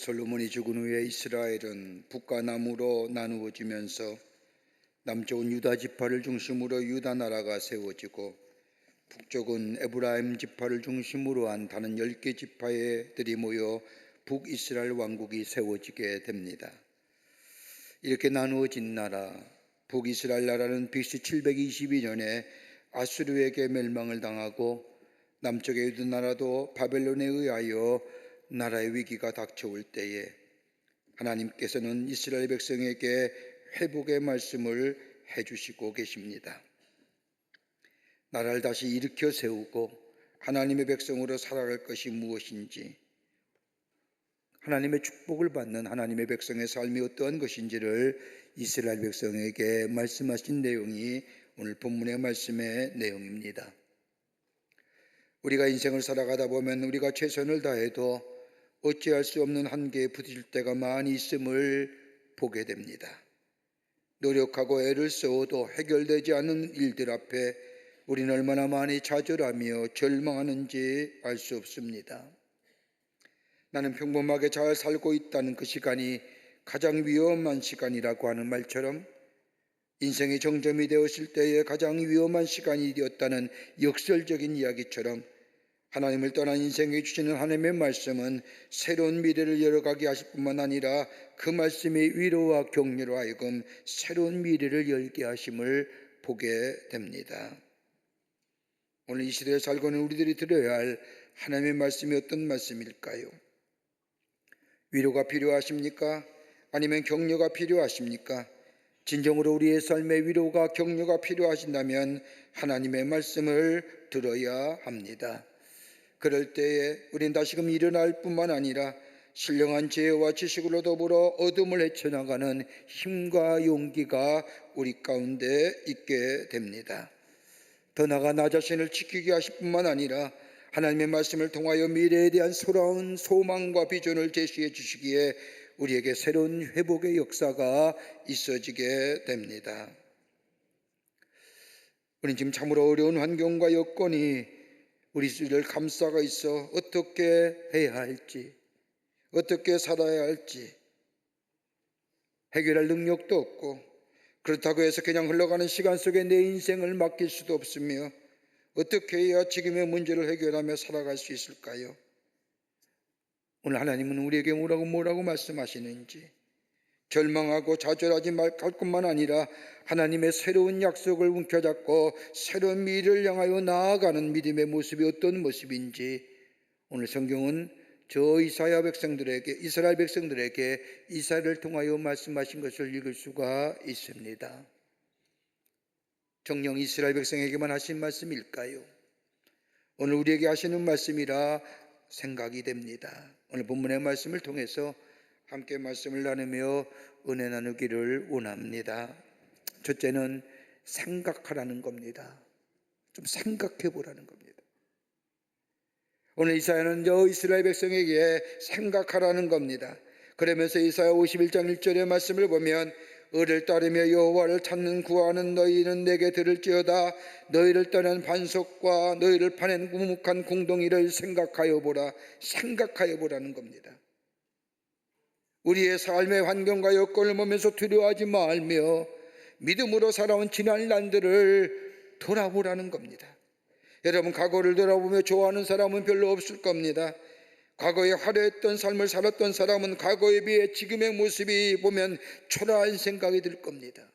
솔로몬이 죽은 후에 이스라엘은 북과 남으로 나누어지면서 남쪽은 유다 지파를 중심으로 유다 나라가 세워지고 북쪽은 에브라임 지파를 중심으로 한 다른 10개 지파들이 모여 북이스라엘 왕국이 세워지게 됩니다. 이렇게 나누어진 나라, 북이스라엘 나라는 BC 722년에 아수르에게 멸망을 당하고 남쪽의 유다 나라도 바벨론에 의하여 나라의 위기가 닥쳐올 때에 하나님께서는 이스라엘 백성에게 회복의 말씀을 해주시고 계십니다. 나라를 다시 일으켜 세우고 하나님의 백성으로 살아갈 것이 무엇인지, 하나님의 축복을 받는 하나님의 백성의 삶이 어떠한 것인지를 이스라엘 백성에게 말씀하신 내용이 오늘 본문의 말씀의 내용입니다. 우리가 인생을 살아가다 보면 우리가 최선을 다해도 어찌할 수 없는 한계에 부딪힐 때가 많이 있음을 보게 됩니다. 노력하고 애를 써도 해결되지 않는 일들 앞에 우리는 얼마나 많이 좌절하며 절망하는지 알 수 없습니다. 나는 평범하게 잘 살고 있다는 그 시간이 가장 위험한 시간이라고 하는 말처럼 인생의 정점이 되었을 때에 가장 위험한 시간이 되었다는 역설적인 이야기처럼 하나님을 떠난 인생에 주시는 하나님의 말씀은 새로운 미래를 열어가게 하실 뿐만 아니라 그 말씀이 위로와 격려로 하여금 새로운 미래를 열게 하심을 보게 됩니다. 오늘 이 시대에 살고 있는 우리들이 들어야 할 하나님의 말씀이 어떤 말씀일까요? 위로가 필요하십니까? 아니면 격려가 필요하십니까? 진정으로 우리의 삶에 위로가 격려가 필요하신다면 하나님의 말씀을 들어야 합니다. 그럴 때에 우린 다시금 일어날 뿐만 아니라 신령한 지혜와 지식으로 더불어 어둠을 헤쳐나가는 힘과 용기가 우리 가운데 있게 됩니다. 더 나아가 나 자신을 지키게 하실 뿐만 아니라 하나님의 말씀을 통하여 미래에 대한 소라운 소망과 비전을 제시해 주시기에 우리에게 새로운 회복의 역사가 있어지게 됩니다. 우리는 지금 참으로 어려운 환경과 여건이 우리를 감싸고 있어 어떻게 해야 할지, 어떻게 살아야 할지 해결할 능력도 없고, 그렇다고 해서 그냥 흘러가는 시간 속에 내 인생을 맡길 수도 없으며 어떻게 해야 지금의 문제를 해결하며 살아갈 수 있을까요? 오늘 하나님은 우리에게 뭐라고 말씀하시는지, 절망하고 좌절하지 말 것뿐만 아니라 하나님의 새로운 약속을 움켜잡고 새로운 미래를 향하여 나아가는 믿음의 모습이 어떤 모습인지 오늘 성경은 저 이스라엘 백성들에게 이사야를 통하여 말씀하신 것을 읽을 수가 있습니다. 정녕 이스라엘 백성에게만 하신 말씀일까요? 오늘 우리에게 하시는 말씀이라 생각이 됩니다. 오늘 본문의 말씀을 통해서 함께 말씀을 나누며 은혜 나누기를 원합니다. 첫째는 생각하라는 겁니다. 좀 생각해 보라는 겁니다. 오늘 이사야는 저 이스라엘 백성에게 생각하라는 겁니다. 그러면서 이사야 51장 1절의 말씀을 보면 을을 따르며 여호와를 찾는 구하는 너희는 내게 들을지어다. 너희를 떠난 반석과 너희를 파낸 무묵한 공동이를 생각하여 보라. 생각하여 보라는 겁니다. 우리의 삶의 환경과 여건을 보면서 두려워하지 말며 믿음으로 살아온 지난 날들을 돌아보라는 겁니다. 여러분, 과거를 돌아보며 좋아하는 사람은 별로 없을 겁니다. 과거에 화려했던 삶을 살았던 사람은 과거에 비해 지금의 모습이 보면 초라한 생각이 들 겁니다.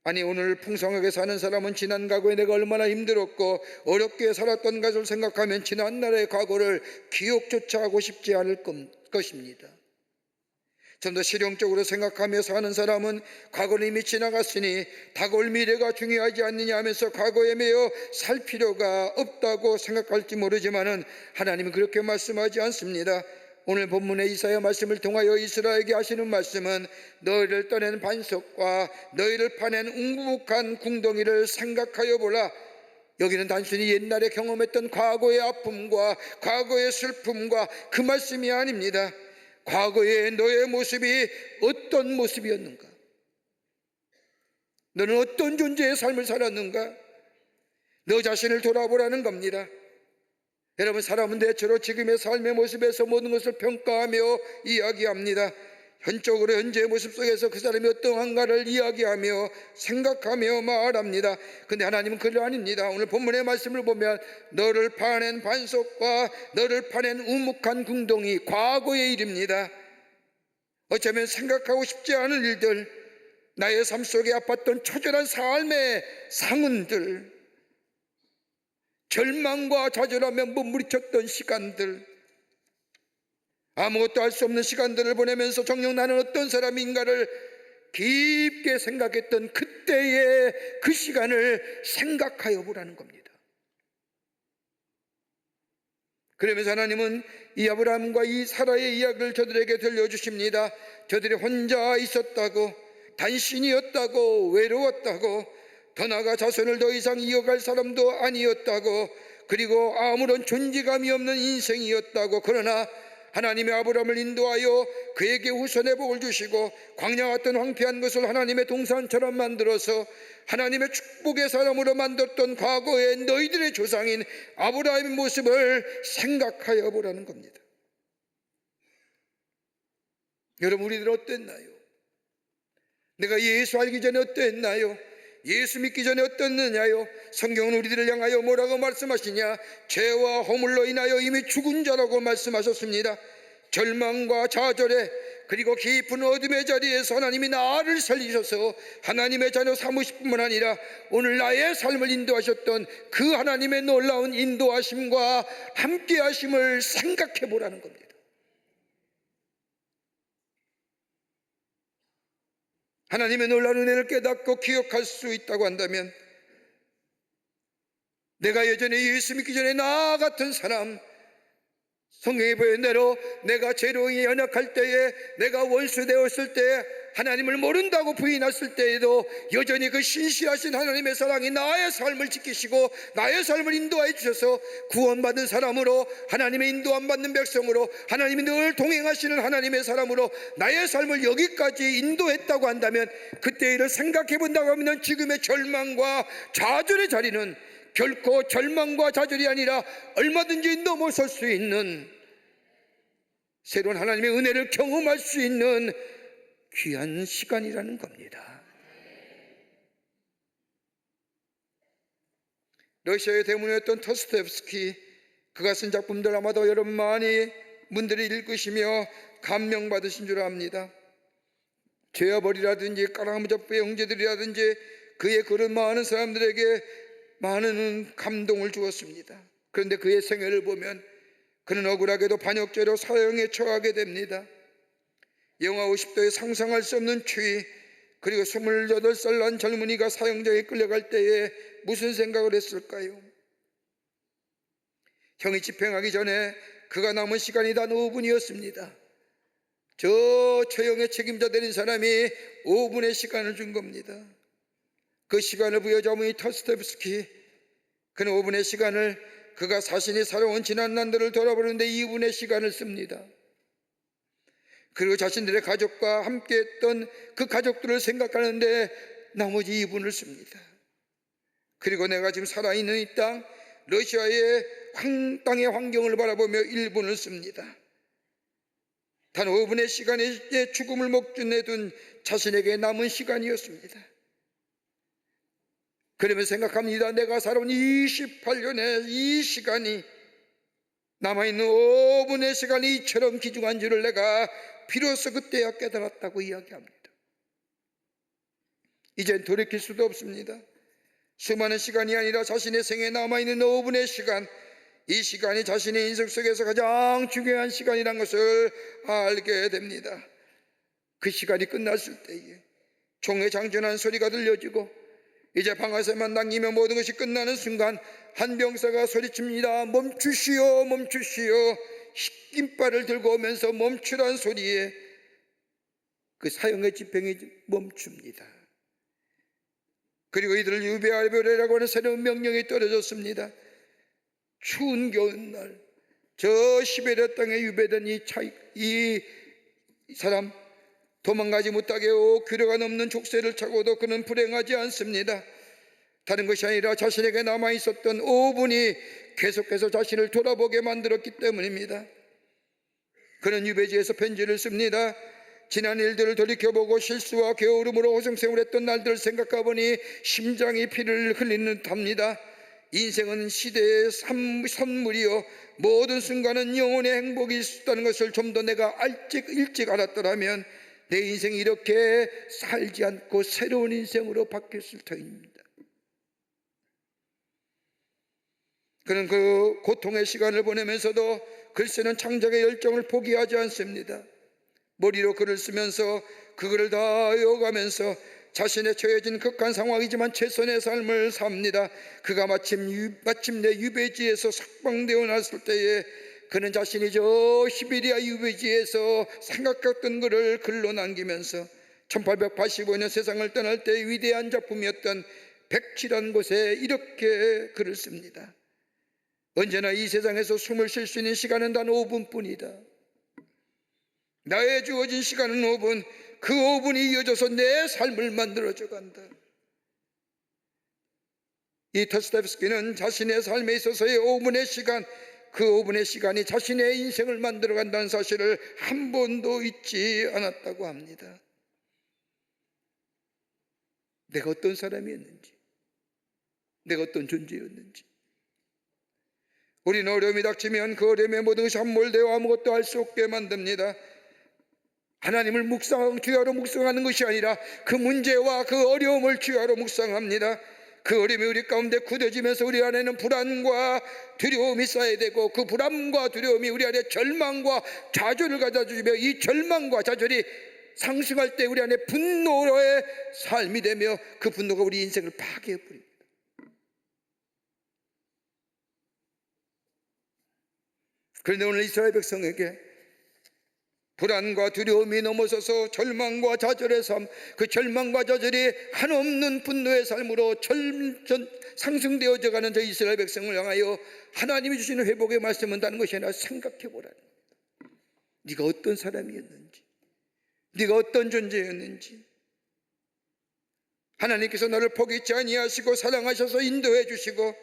아니, 오늘 풍성하게 사는 사람은 지난 과거에 내가 얼마나 힘들었고 어렵게 살았던 것을 생각하면 지난 날의 과거를 기억조차 하고 싶지 않을 것입니다. 좀 더 실용적으로 생각하며 사는 사람은 과거는 이미 지나갔으니 다가올 미래가 중요하지 않느냐 하면서 과거에 매여 살 필요가 없다고 생각할지 모르지만은 하나님은 그렇게 말씀하지 않습니다. 오늘 본문의 이사야 말씀을 통하여 이스라엘에게 하시는 말씀은 너희를 떠낸 반석과 너희를 파낸 웅무묵한 궁덩이를 생각하여 보라. 여기는 단순히 옛날에 경험했던 과거의 아픔과 과거의 슬픔과 그 말씀이 아닙니다. 과거의 너의 모습이 어떤 모습이었는가? 너는 어떤 존재의 삶을 살았는가? 너 자신을 돌아보라는 겁니다. 여러분, 사람은 대체로 지금의 삶의 모습에서 모든 것을 평가하며 이야기합니다. 현적으로 현재의 모습 속에서 그 사람이 어떠한가를 이야기하며 생각하며 말합니다. 근데 하나님은 그게 아닙니다. 오늘 본문의 말씀을 보면 너를 파낸 반석과 너를 파낸 우묵한 궁동이 과거의 일입니다. 어쩌면 생각하고 싶지 않은 일들, 나의 삶 속에 아팠던 처절한 삶의 상흔들, 절망과 좌절하며 몸부림쳤던 시간들, 아무것도 할 수 없는 시간들을 보내면서 정녕 나는 어떤 사람인가를 깊게 생각했던 그때의 그 시간을 생각하여 보라는 겁니다. 그러면서 하나님은 이 아브라함과 이 사라의 이야기를 저들에게 들려주십니다. 저들이 혼자 있었다고, 단신이었다고, 외로웠다고, 더 나아가 자손을 더 이상 이어갈 사람도 아니었다고, 그리고 아무런 존재감이 없는 인생이었다고. 그러나 하나님의 아브라함을 인도하여 그에게 후손의 복을 주시고 광야 같은 황폐한 것을 하나님의 동산처럼 만들어서 하나님의 축복의 사람으로 만들었던 과거의 너희들의 조상인 아브라함의 모습을 생각하여 보라는 겁니다. 여러분, 우리들 어땠나요? 내가 예수 알기 전에 어땠나요? 예수 믿기 전에 어떻느냐요? 성경은 우리들을 향하여 뭐라고 말씀하시냐? 죄와 허물로 인하여 이미 죽은 자라고 말씀하셨습니다. 절망과 좌절에, 그리고 깊은 어둠의 자리에서 하나님이 나를 살리셔서 하나님의 자녀 삼으실 뿐만 아니라 오늘 나의 삶을 인도하셨던 그 하나님의 놀라운 인도하심과 함께하심을 생각해 보라는 겁니다. 하나님의 놀라운 은혜를 깨닫고 기억할 수 있다고 한다면, 내가 예전에 예수 믿기 전에 나 같은 사람, 성경에 보여준 대로 내가 죄로 연약할 때에, 내가 원수 되었을 때, 하나님을 모른다고 부인했을 때에도 여전히 그 신실하신 하나님의 사랑이 나의 삶을 지키시고 나의 삶을 인도하여 주셔서 구원받은 사람으로, 하나님의 인도 안 받는 백성으로, 하나님이 늘 동행하시는 하나님의 사람으로 나의 삶을 여기까지 인도했다고 한다면, 그때 일을 생각해 본다고 하면 지금의 절망과 좌절의 자리는 결코 절망과 좌절이 아니라 얼마든지 넘어설 수 있는, 새로운 하나님의 은혜를 경험할 수 있는 귀한 시간이라는 겁니다. 러시아의 대문이었던 터스토옙스키, 그가 쓴 작품들 아마도 여러분 많이 분들이 읽으시며 감명받으신 줄 압니다. 죄와 벌이라든지 까라무잡부의 형제들이라든지 그의 글은 많은 사람들에게 많은 감동을 주었습니다. 그런데 그의 생애를 보면 그는 억울하게도 반역죄로 사형에 처하게 됩니다. 영하 50도에 상상할 수 없는 추위, 그리고 28살 난 젊은이가 사형장에 끌려갈 때에 무슨 생각을 했을까요? 형이 집행하기 전에 그가 남은 시간이 단 5분이었습니다. 저 처형의 책임자 되는 사람이 5분의 시간을 준 겁니다. 그 시간을 부여잡은 이 터스토옙스키, 그는 5분의 시간을 그가 자신이 살아온 지난 난들을 돌아보는데 2분의 시간을 씁니다. 그리고 자신들의 가족과 함께 했던 그 가족들을 생각하는데 나머지 2분을 씁니다. 그리고 내가 지금 살아있는 이 땅, 러시아의 땅의 환경을 바라보며 1분을 씁니다. 단 5분의 시간에 죽음을 목전에 둔 자신에게 남은 시간이었습니다. 그러면 생각합니다. 내가 살아온 28년의 이 시간이, 남아있는 5분의 시간이 이처럼 귀중한 줄을 내가 비로소 그때야 깨달았다고 이야기합니다. 이젠 돌이킬 수도 없습니다. 수많은 시간이 아니라 자신의 생에 남아있는 5분의 시간, 이 시간이 자신의 인생 속에서 가장 중요한 시간이라는 것을 알게 됩니다. 그 시간이 끝났을 때에 총의 장전한 소리가 들려지고 이제 방아쇠만 당기면 모든 것이 끝나는 순간 한 병사가 소리칩니다. 멈추시오, 멈추시오. 흰깃발을 들고 오면서 멈추란 소리에 그 사형의 집행이 멈춥니다. 그리고 이들을 유배하려고 하는 새로운 명령이 떨어졌습니다. 추운 겨울날 저 시베리아 땅에 유배된 이 사람, 도망가지 못하게 귀려가 넘는 족쇄를 차고도 그는 불행하지 않습니다. 다른 것이 아니라 자신에게 남아있었던 오분이 계속해서 자신을 돌아보게 만들었기 때문입니다. 그는 유배지에서 편지를 씁니다. 지난 일들을 돌이켜보고 실수와 게으름으로 호성생활했던 날들을 생각해보니 심장이 피를 흘리는 듯합니다. 인생은 시대의 선물이요 모든 순간은 영혼의 행복이 있었다는 것을 좀 더 내가 일찍 알았더라면 내 인생이 이렇게 살지 않고 새로운 인생으로 바뀌었을 터입니다. 그는 그 고통의 시간을 보내면서도 글쓰는 창작의 열정을 포기하지 않습니다. 머리로 글을 쓰면서 그 글을 다 외워가면서 자신의 처해진 극한 상황이지만 최선의 삶을 삽니다. 그가 마침내 유배지에서 석방되어 났을 때에 그는 자신이 저 시베리아 유배지에서 생각했던 것을 글로 남기면서 1885년 세상을 떠날 때 위대한 작품이었던 백지라는 곳에 이렇게 글을 씁니다. 언제나 이 세상에서 숨을 쉴 수 있는 시간은 단 5분뿐이다. 나의 주어진 시간은 5분, 그 5분이 이어져서 내 삶을 만들어져 간다. 이 도스토옙스키는 자신의 삶에 있어서의 5분의 시간, 그 5분의 시간이 자신의 인생을 만들어 간다는 사실을 한 번도 잊지 않았다고 합니다. 내가 어떤 사람이었는지, 내가 어떤 존재였는지, 우리는 어려움이 닥치면 그 어려움에 모든 것이 함몰되어 아무것도 할 수 없게 만듭니다. 하나님을 주야로 묵상하는 것이 아니라 그 문제와 그 어려움을 주야로 묵상합니다. 그 어려움이 우리 가운데 굳어지면서 우리 안에는 불안과 두려움이 쌓여야 되고, 그 불안과 두려움이 우리 안에 절망과 좌절을 가져주며, 이 절망과 좌절이 상승할 때 우리 안에 분노의 삶이 되며 그 분노가 우리 인생을 파괴해버립니다. 그런데 오늘 이스라엘 백성에게 불안과 두려움이 넘어서서 절망과 좌절의 삶, 그 절망과 좌절이 한없는 분노의 삶으로 상승되어져 가는 저 이스라엘 백성을 향하여 하나님이 주시는 회복의 말씀은 다른 것이 아니라 생각해보라는 겁니다. 네가 어떤 사람이었는지, 네가 어떤 존재였는지, 하나님께서 너를 포기치 아니하시고 사랑하셔서 인도해 주시고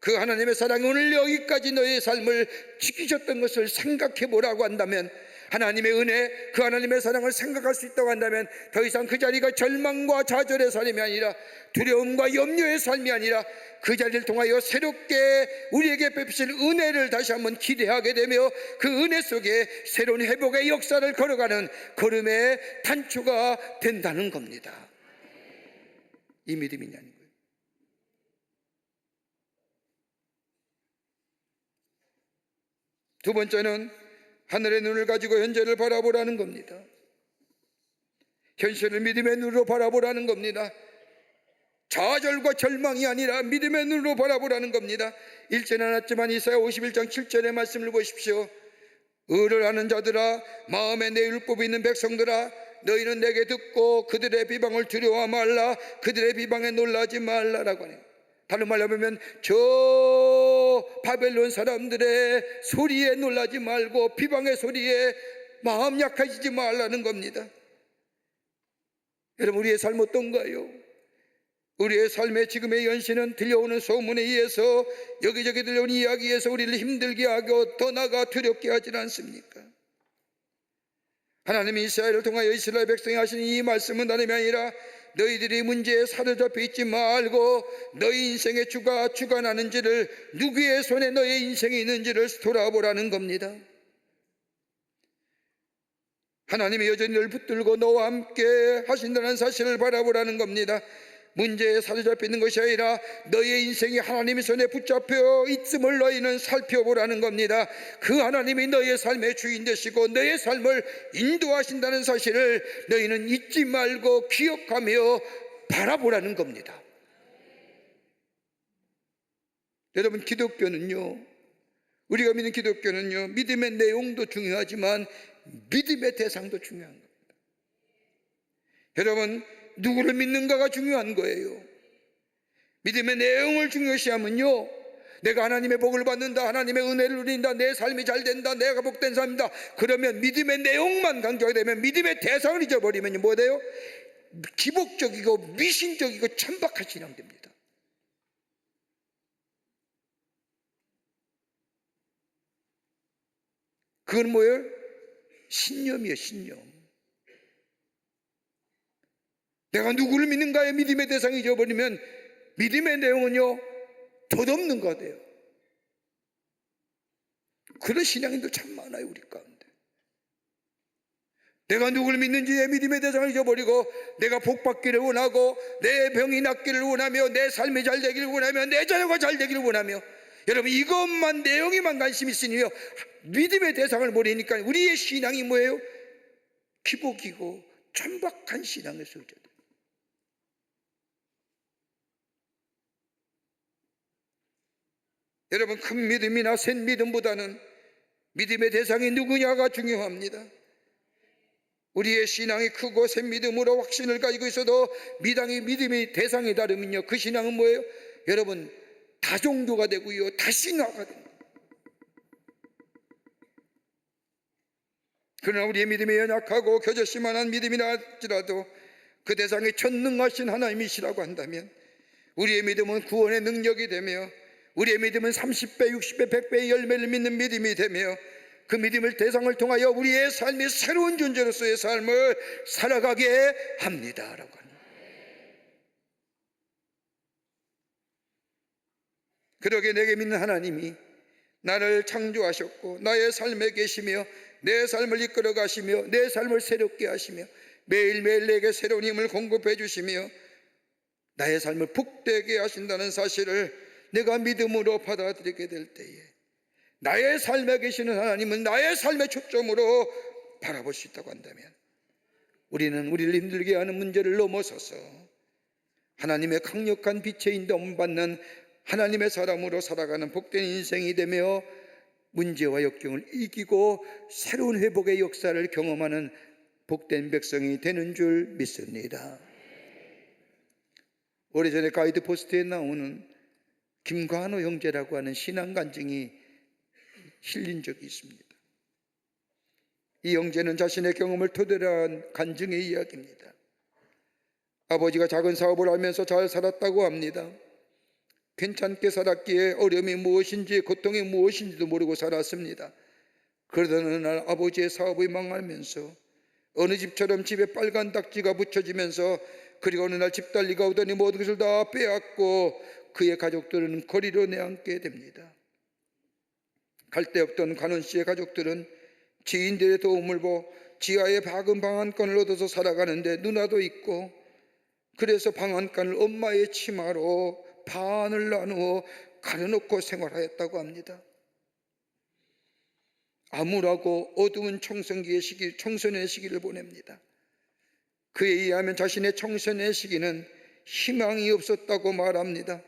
그 하나님의 사랑이 오늘 여기까지 너의 삶을 지키셨던 것을 생각해보라고 한다면, 하나님의 은혜, 그 하나님의 사랑을 생각할 수 있다고 한다면 더 이상 그 자리가 절망과 좌절의 삶이 아니라 두려움과 염려의 삶이 아니라 그 자리를 통하여 새롭게 우리에게 베푸실 은혜를 다시 한번 기대하게 되며 그 은혜 속에 새로운 회복의 역사를 걸어가는 걸음의 단초가 된다는 겁니다. 이 믿음이냐는 거예요. 두 번째는 하늘의 눈을 가지고 현재를 바라보라는 겁니다. 현실을 믿음의 눈으로 바라보라는 겁니다. 좌절과 절망이 아니라 믿음의 눈으로 바라보라는 겁니다. 읽지는 않았지만 이사야 51장 7절의 말씀을 보십시오. 의를 하는 자들아, 마음에 내 율법이 있는 백성들아, 너희는 내게 듣고 그들의 비방을 두려워 말라, 그들의 비방에 놀라지 말라라고 하네요. 다른 말로 하면 저 바벨론 사람들의 소리에 놀라지 말고 비방의 소리에 마음 약해지지 말라는 겁니다. 여러분, 우리의 삶 어떤가요? 우리의 삶의 지금의 현실은 들려오는 소문에 의해서, 여기저기 들려오는 이야기에서 우리를 힘들게 하고 더 나아가 두렵게 하지는 않습니까? 하나님이 이스라엘을 통하여 이스라엘 백성이 하시는 이 말씀은 다름이 아니라 너희들이 문제에 사로잡혀 있지 말고 너희 인생의 주가 주관하는지를, 누구의 손에 너의 인생이 있는지를 돌아보라는 겁니다. 하나님이 여전히 널 붙들고 너와 함께 하신다는 사실을 바라보라는 겁니다. 문제에 사로잡혀 있는 것이 아니라 너의 인생이 하나님의 손에 붙잡혀 있음을 너희는 살펴보라는 겁니다. 그 하나님이 너의 삶의 주인 되시고 너의 삶을 인도하신다는 사실을 너희는 잊지 말고 기억하며 바라보라는 겁니다. 여러분, 기독교는요, 우리가 믿는 기독교는요, 믿음의 내용도 중요하지만 믿음의 대상도 중요한 겁니다. 여러분, 누구를 믿는가가 중요한 거예요. 믿음의 내용을 중요시하면요, 내가 하나님의 복을 받는다, 하나님의 은혜를 누린다, 내 삶이 잘 된다, 내가 복된 삶이다, 그러면 믿음의 내용만 강조하게 되면 믿음의 대상을 잊어버리면 뭐 돼요? 기복적이고 미신적이고 천박한 신앙 됩니다. 그건 뭐예요? 신념이에요, 신념. 내가 누구를 믿는가의 믿음의 대상이 잊어버리면 믿음의 내용은요, 덧없는 거 돼요. 그런 신앙인들 참 많아요, 우리 가운데. 내가 누구를 믿는지의 믿음의 대상을 잊어버리고 내가 복받기를 원하고 내 병이 낫기를 원하며 내 삶이 잘 되기를 원하며 내 자녀가 잘 되기를 원하며, 여러분 이것만, 내용에만 관심이 있으니요 믿음의 대상을 모르니까 우리의 신앙이 뭐예요? 기복이고 천박한 신앙의 소유자들. 여러분, 큰 믿음이나 센 믿음보다는 믿음의 대상이 누구냐가 중요합니다. 우리의 신앙이 크고 센 믿음으로 확신을 가지고 있어도 믿음이 대상이 다르면요, 그 신앙은 뭐예요? 여러분, 다종교가 되고요, 다신화가 됩니다. 그러나 우리의 믿음이 연약하고 겨자씨만한 믿음이라 할지라도 그 대상이 전능하신 하나님이시라고 한다면 우리의 믿음은 구원의 능력이 되며 우리의 믿음은 30배, 60배, 100배의 열매를 믿는 믿음이 되며 그 믿음을 대상을 통하여 우리의 삶이 새로운 존재로서의 삶을 살아가게 합니다라고 합니다. 그러게 내게 믿는 하나님이 나를 창조하셨고 나의 삶에 계시며 내 삶을 이끌어 가시며 내 삶을 새롭게 하시며 매일매일 내게 새로운 힘을 공급해 주시며 나의 삶을 복되게 하신다는 사실을 내가 믿음으로 받아들이게 될 때에 나의 삶에 계시는 하나님은 나의 삶의 초점으로 바라볼 수 있다고 한다면 우리는 우리를 힘들게 하는 문제를 넘어서서 하나님의 강력한 빛의 인도함을 받는 하나님의 사람으로 살아가는 복된 인생이 되며 문제와 역경을 이기고 새로운 회복의 역사를 경험하는 복된 백성이 되는 줄 믿습니다. 오래전에 가이드 포스트에 나오는 김관호 형제라고 하는 신앙 간증이 실린 적이 있습니다. 이 형제는 자신의 경험을 토대로 한 간증의 이야기입니다. 아버지가 작은 사업을 하면서 잘 살았다고 합니다. 괜찮게 살았기에 어려움이 무엇인지 고통이 무엇인지도 모르고 살았습니다. 그러던 어느 날 아버지의 사업이 망하면서 어느 집처럼 집에 빨간 딱지가 붙여지면서 그리고 어느 날 집달리가 오더니 모든 것을 다 빼앗고 그의 가족들은 거리로 내앉게 됩니다. 갈 데 없던 관원 씨의 가족들은 지인들의 도움을 보고 지하에 작은 방안간을 얻어서 살아가는데 누나도 있고 그래서 방안간을 엄마의 치마로 반을 나누어 가려놓고 생활하였다고 합니다. 암울하고 어두운 청소년의 시기를 보냅니다. 그에 의하면 자신의 청소년의 시기는 희망이 없었다고 말합니다.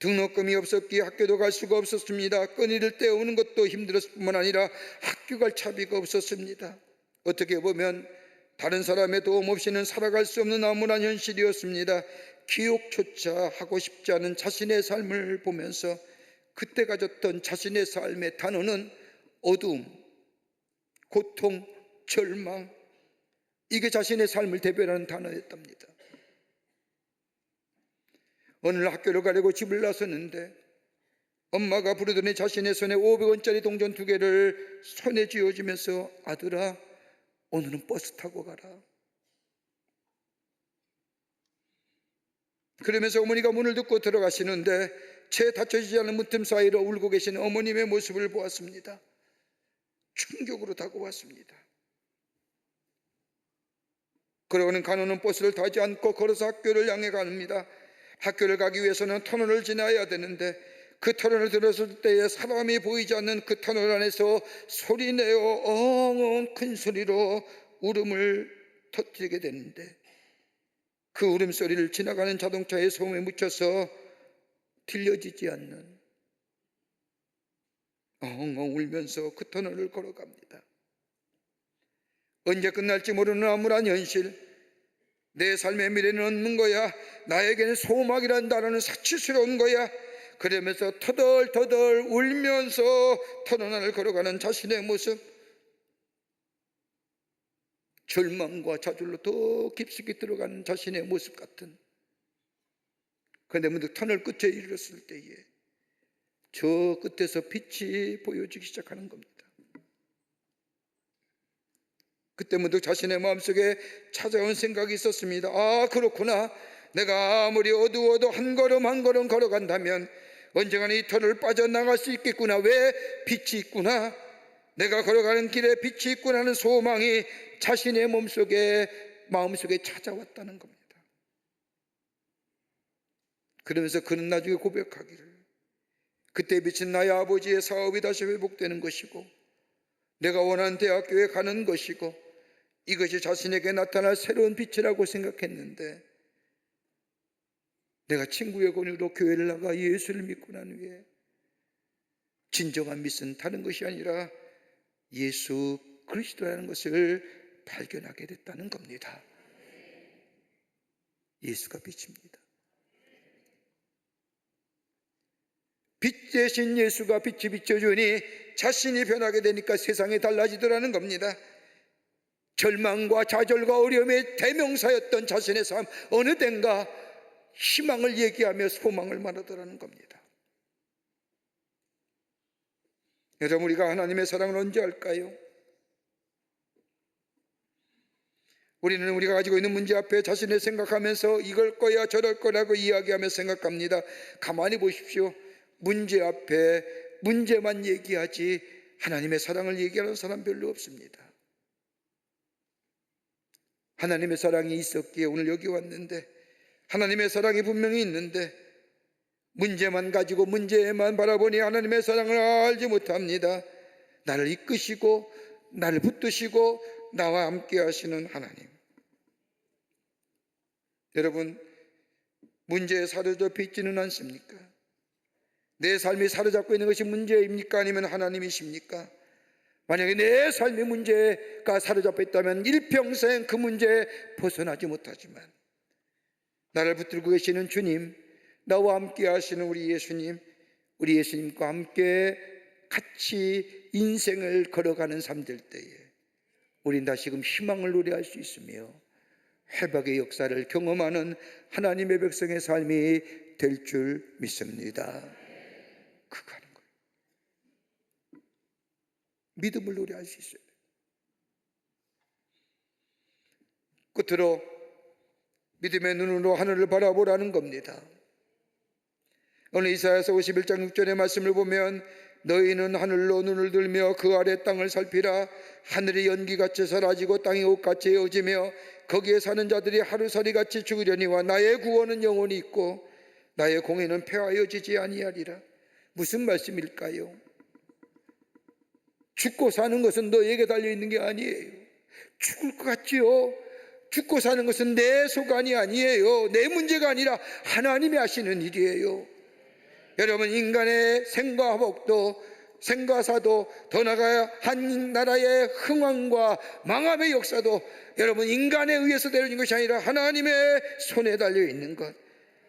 등록금이 없었기에 학교도 갈 수가 없었습니다. 끈이를 떼우는 것도 힘들었을 뿐만 아니라 학교 갈 차비가 없었습니다. 어떻게 보면 다른 사람의 도움 없이는 살아갈 수 없는 암울한 현실이었습니다. 기억조차 하고 싶지 않은 자신의 삶을 보면서 그때 가졌던 자신의 삶의 단어는 어두움, 고통, 절망, 이게 자신의 삶을 대변하는 단어였답니다. 어느 날 학교를 가려고 집을 나섰는데 엄마가 부르더니 자신의 손에 500원짜리 동전 2개를 손에 쥐어주면서 아들아, 오늘은 버스 타고 가라. 그러면서 어머니가 문을 닫고 들어가시는데 채 닫혀지지 않은 문틈 사이로 울고 계신 어머님의 모습을 보았습니다. 충격으로 다가왔습니다. 그러고는 간호는 버스를 타지 않고 걸어서 학교를 향해 갑니다. 학교를 가기 위해서는 터널을 지나야 되는데 그 터널을 들었을 때에 사람이 보이지 않는 그 터널 안에서 소리내어 엉엉 큰 소리로 울음을 터뜨리게 되는데 그 울음소리를 지나가는 자동차의 소음에 묻혀서 들려지지 않는 엉엉 울면서 그 터널을 걸어갑니다. 언제 끝날지 모르는 암울한 현실, 내 삶의 미래는 없는 거야, 나에게는 소망이라는 단어는 사치스러운 거야, 그러면서 터덜터덜 울면서 터널을 걸어가는 자신의 모습, 절망과 좌절로 더 깊숙이 들어가는 자신의 모습 같은. 그런데 문득 터널 끝에 이르렀을 때에 저 끝에서 빛이 보여지기 시작하는 겁니다. 그때 문득 자신의 마음속에 찾아온 생각이 있었습니다. 아, 그렇구나. 내가 아무리 어두워도 한 걸음 한 걸음 걸어간다면 언젠가는 이 터널을 빠져나갈 수 있겠구나. 왜? 빛이 있구나. 내가 걸어가는 길에 빛이 있구나 하는 소망이 자신의 마음속에 찾아왔다는 겁니다. 그러면서 그는 나중에 고백하기를, 그때 빛은 나의 아버지의 사업이 다시 회복되는 것이고 내가 원하는 대학교에 가는 것이고 이것이 자신에게 나타날 새로운 빛이라고 생각했는데, 내가 친구의 권유로 교회를 나가 예수를 믿고 난 후에 진정한 빛은 다른 것이 아니라 예수 그리스도라는 것을 발견하게 됐다는 겁니다. 예수가 빛입니다. 빛 대신 예수가 빛이 비춰주니 자신이 변하게 되니까 세상이 달라지더라는 겁니다. 절망과 좌절과 어려움의 대명사였던 자신의 삶, 어느 땐가 희망을 얘기하며 소망을 말하더라는 겁니다. 여러분, 우리가 하나님의 사랑을 언제 할까요? 우리는 우리가 가지고 있는 문제 앞에 자신을 생각하면서 이걸 거야 저럴 거라고 이야기하며 생각합니다. 가만히 보십시오. 문제 앞에 문제만 얘기하지 하나님의 사랑을 얘기하는 사람 별로 없습니다. 하나님의 사랑이 있었기에 오늘 여기 왔는데, 하나님의 사랑이 분명히 있는데 문제만 가지고 문제만 바라보니 하나님의 사랑을 알지 못합니다. 나를 이끄시고 나를 붙드시고 나와 함께 하시는 하나님. 여러분, 문제에 사로잡혀 있지는 않습니까? 내 삶이 사로잡고 있는 것이 문제입니까? 아니면 하나님이십니까? 만약에 내 삶의 문제가 사로잡혀 있다면 일평생 그 문제에 벗어나지 못하지만, 나를 붙들고 계시는 주님, 나와 함께 하시는 우리 예수님과 함께 같이 인생을 걸어가는 삶들 때에 우린 다시금 희망을 노래할 수 있으며 회복의 역사를 경험하는 하나님의 백성의 삶이 될 줄 믿습니다. 그거 하는 거예요. 믿음을 노래할 수 있어요. 끝으로 믿음의 눈으로 하늘을 바라보라는 겁니다. 오늘 이사야서 51장 6절의 말씀을 보면, 너희는 하늘로 눈을 들며 그 아래 땅을 살피라. 하늘이 연기같이 사라지고 땅이 옷같이 헤어지며 거기에 사는 자들이 하루살이같이 죽으려니와 나의 구원은 영원히 있고 나의 공의는 폐하여지지 아니하리라. 무슨 말씀일까요? 죽고 사는 것은 너에게 달려있는 게 아니에요. 죽을 것 같지요? 죽고 사는 것은 내 소관이 아니에요. 내 문제가 아니라 하나님이 하시는 일이에요. 여러분, 인간의 생과 복도, 생과 사도, 더 나아가 한 나라의 흥왕과 망함의 역사도 여러분 인간에 의해서 되어진 것이 아니라 하나님의 손에 달려있는 것,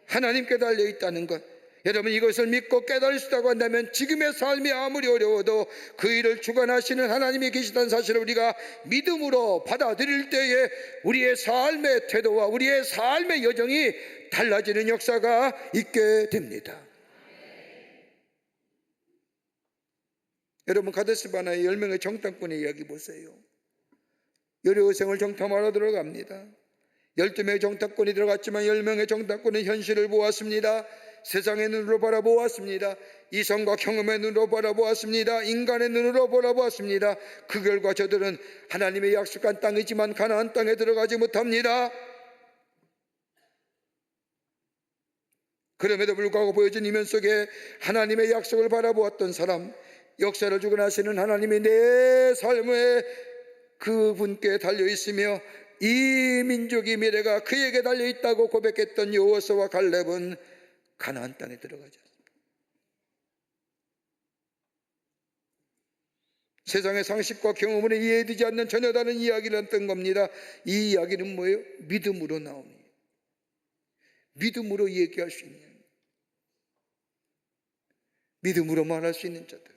하나님께 달려있다는 것, 여러분 이것을 믿고 깨달을 수 있다고 한다면 지금의 삶이 아무리 어려워도 그 일을 주관하시는 하나님이 계시다는 사실을 우리가 믿음으로 받아들일 때에 우리의 삶의 태도와 우리의 삶의 여정이 달라지는 역사가 있게 됩니다. 여러분, 가데스 바네의 10명의 정탐꾼의 이야기 보세요. 여리고성을 정탐하러 들어갑니다. 12명의 정탐꾼이 들어갔지만 10명의 정탐꾼은 현실을 보았습니다. 세상의 눈으로 바라보았습니다. 이성과 경험의 눈으로 바라보았습니다. 인간의 눈으로 바라보았습니다. 그 결과 저들은 하나님의 약속한 땅이지만 가나안 땅에 들어가지 못합니다. 그럼에도 불구하고 보여진 이면 속에 하나님의 약속을 바라보았던 사람, 역사를 주관하시는 하나님이 내 삶에 그분께 달려있으며 이 민족의 미래가 그에게 달려있다고 고백했던 여호수아와 갈렙은 가나안 땅에 들어가지 않습니다. 세상의 상식과 경험으로 이해되지 않는 전혀 다른 이야기를 했던 겁니다. 이 이야기는 뭐예요? 믿음으로 나오니, 믿음으로 얘기할 수 있는, 믿음으로 말할 수 있는 자들,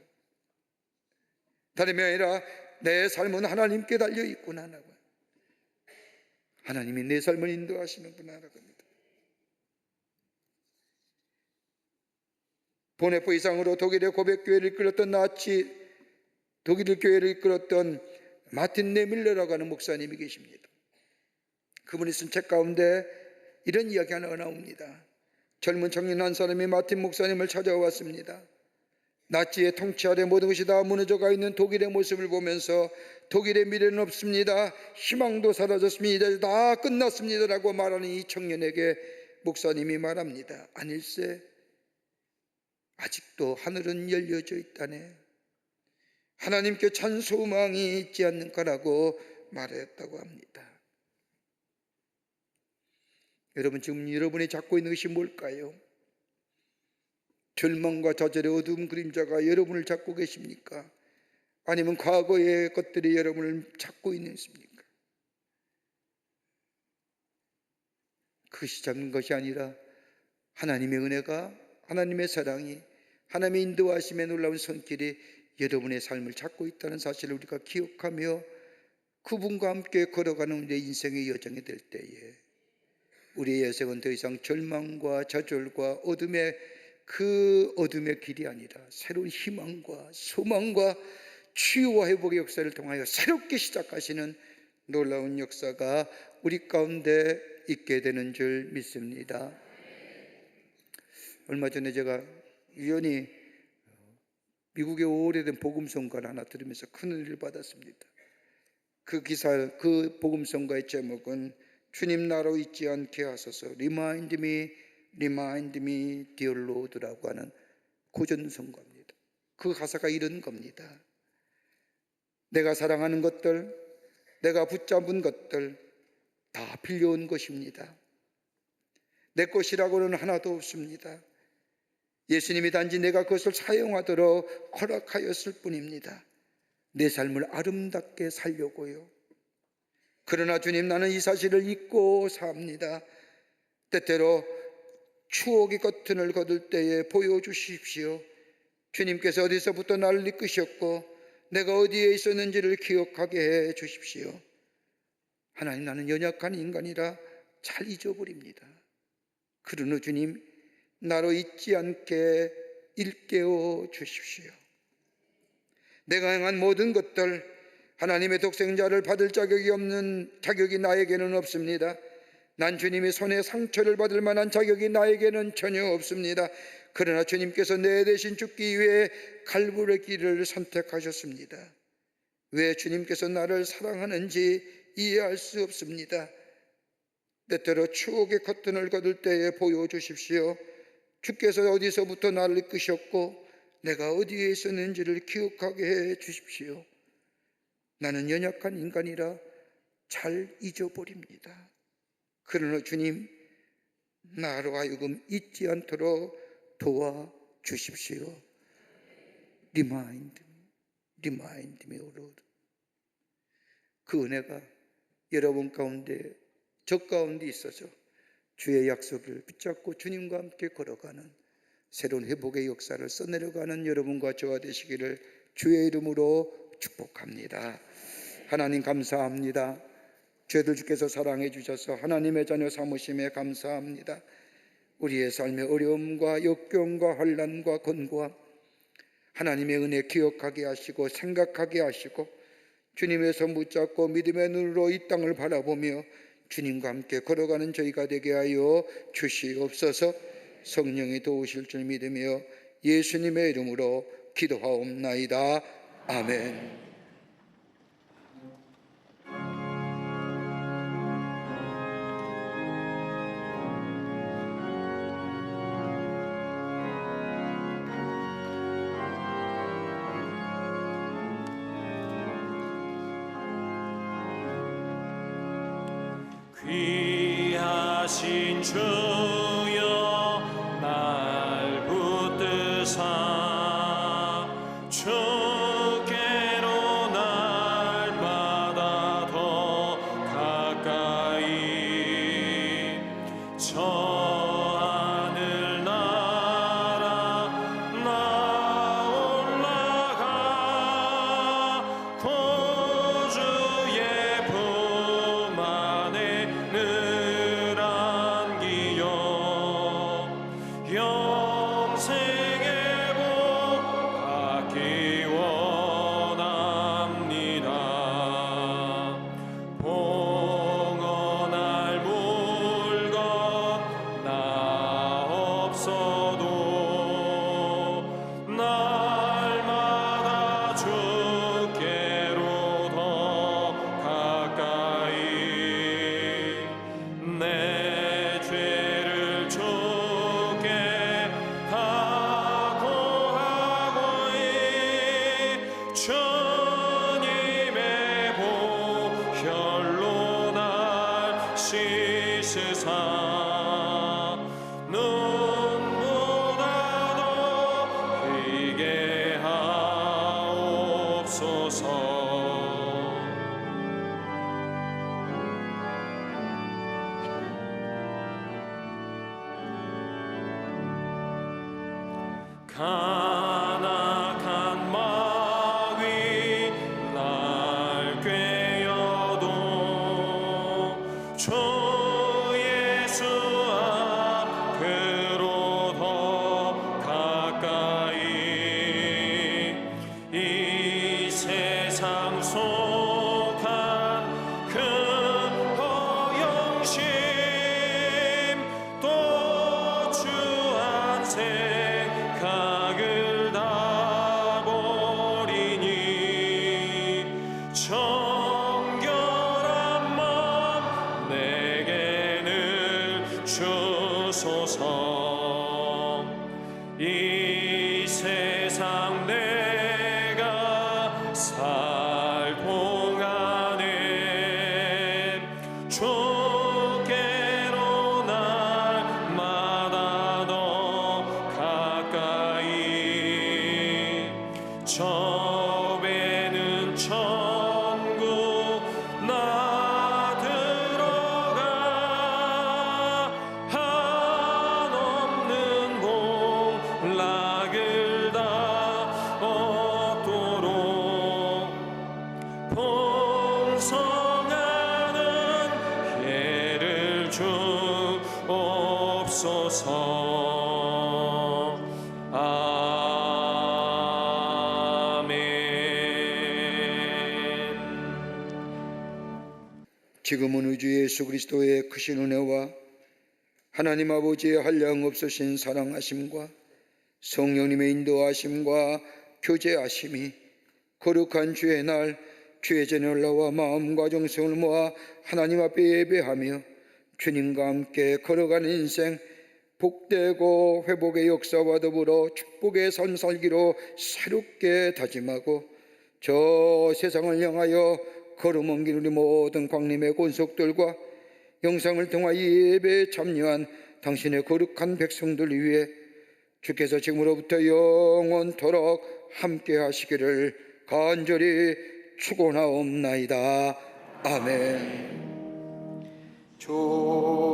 다름이 아니라 내 삶은 하나님께 달려있구나, 하나님이 내 삶을 인도하시는구나 라고 합니다. 보네포 이상으로 독일의 고백교회를 이끌었던 독일 교회를 이끌었던 마틴 네밀러라고 하는 목사님이 계십니다. 그분이 쓴 책 가운데 이런 이야기 하나가 나옵니다. 젊은 청년 한 사람이 마틴 목사님을 찾아왔습니다. 나치의 통치 아래 모든 것이 다 무너져가 있는 독일의 모습을 보면서 독일의 미래는 없습니다. 희망도 사라졌습니다. 다 끝났습니다. 라고 말하는 이 청년에게 목사님이 말합니다. 아닐세, 아직도 하늘은 열려져 있다네. 하나님께 찬 소망이 있지 않는가라고 말했다고 합니다. 여러분, 지금 여러분이 잡고 있는 것이 뭘까요? 절망과 좌절의 어두운 그림자가 여러분을 잡고 계십니까? 아니면 과거의 것들이 여러분을 잡고 있습니까? 그것이 잡는 것이 아니라 하나님의 은혜가, 하나님의 사랑이, 하나님의 인도하심의 놀라운 손길이 여러분의 삶을 잡고 있다는 사실을 우리가 기억하며 그분과 함께 걸어가는 우리의 인생의 여정이 될 때에 우리의 여생은 더 이상 절망과 좌절과 어둠의 길이 아니라 새로운 희망과 소망과 치유와 회복의 역사를 통하여 새롭게 시작하시는 놀라운 역사가 우리 가운데 있게 되는 줄 믿습니다. 얼마 전에 제가 우연히 미국의 오래된 복음성가를 하나 들으면서 큰 은혜를 받았습니다. 그 복음성가의 제목은 주님 나로 잊지 않게 하소서, Remind me, Remind me, Dear Lord라고 하는 고전성가입니다. 그 가사가 이런 겁니다. 내가 사랑하는 것들, 내가 붙잡은 것들 다 빌려온 것입니다. 내 것이라고는 하나도 없습니다. 예수님이 단지 내가 그것을 사용하도록 허락하였을 뿐입니다. 내 삶을 아름답게 살려고요. 그러나 주님, 나는 이 사실을 잊고 삽니다. 때때로 추억의 커튼을 걷을 때에 보여주십시오. 주님께서 어디서부터 나를 이끄셨고 내가 어디에 있었는지를 기억하게 해 주십시오. 하나님, 나는 연약한 인간이라 잘 잊어버립니다. 그러나 주님, 나로 잊지 않게 일깨워 주십시오. 내가 행한 모든 것들, 하나님의 독생자를 받을 자격이 나에게는 없습니다. 난 주님의 손에 상처를 받을 만한 자격이 나에게는 전혀 없습니다. 그러나 주님께서 내 대신 죽기 위해 갈보리 길을 선택하셨습니다. 왜 주님께서 나를 사랑하는지 이해할 수 없습니다. 때때로 추억의 커튼을 걷을 때에 보여주십시오. 주께서 어디서부터 나를 이끄셨고 내가 어디에 있었는지를 기억하게 해 주십시오. 나는 연약한 인간이라 잘 잊어버립니다. 그러나 주님, 나로 하여금 잊지 않도록 도와주십시오. Remind me, O Lord. 그 은혜가 여러분 가운데, 저 가운데 있어서 주의 약속을 붙잡고 주님과 함께 걸어가는 새로운 회복의 역사를 써내려가는 여러분과 저와 되시기를 주의 이름으로 축복합니다. 하나님, 감사합니다. 저희들 주께서 사랑해 주셔서 하나님의 자녀 삼으심에 감사합니다. 우리의 삶의 어려움과 역경과 환난과 권고함, 하나님의 은혜 기억하게 하시고 생각하게 하시고 주님의 손 붙잡고 믿음의 눈으로 이 땅을 바라보며 주님과 함께 걸어가는 저희가 되게 하여 주시옵소서. 성령이 도우실 줄 믿으며 예수님의 이름으로 기도하옵나이다. 아멘. 귀하신 주여 날 붙드사 주께로 날마다 더 가까이 저 하늘 나라 나 올라가 구주의 품 안에 늘 안기요 씻으사 눈보다도 희게 하옵소서. 간악한 마귀 날 꿰어도 주 예수 앞으로 더 가까이 이 세상 속한 그 허영심 또 주 안세 각을 다 버리니 정결한 맘 내게는 주소서. 이 세상 내가 살 동안에 주께로 날마다 더 가까이 저 배는 천국 나 들어가 한없는 복락을 다 얻도록 풍성하는 예를 주옵소서. 지금은 우주 예수 그리스도의 크신 은혜와 하나님 아버지의 한량없으신 사랑하심과 성령님의 인도하심과 교제하심이 거룩한 주의 날 주의 전에 올라와 마음과 정성을 모아 하나님 앞에 예배하며 주님과 함께 걸어가는 인생 복되고 회복의 역사와 더불어 축복의 삶 살기로 새롭게 다짐하고 저 세상을 향하여 걸음옮긴 우리 모든 광림의 권속들과 영상을 통하여 예배에 참여한 당신의 거룩한 백성들 위해 주께서 지금으로부터 영원토록 함께 하시기를 간절히 축원하옵나이다. 아멘. 조시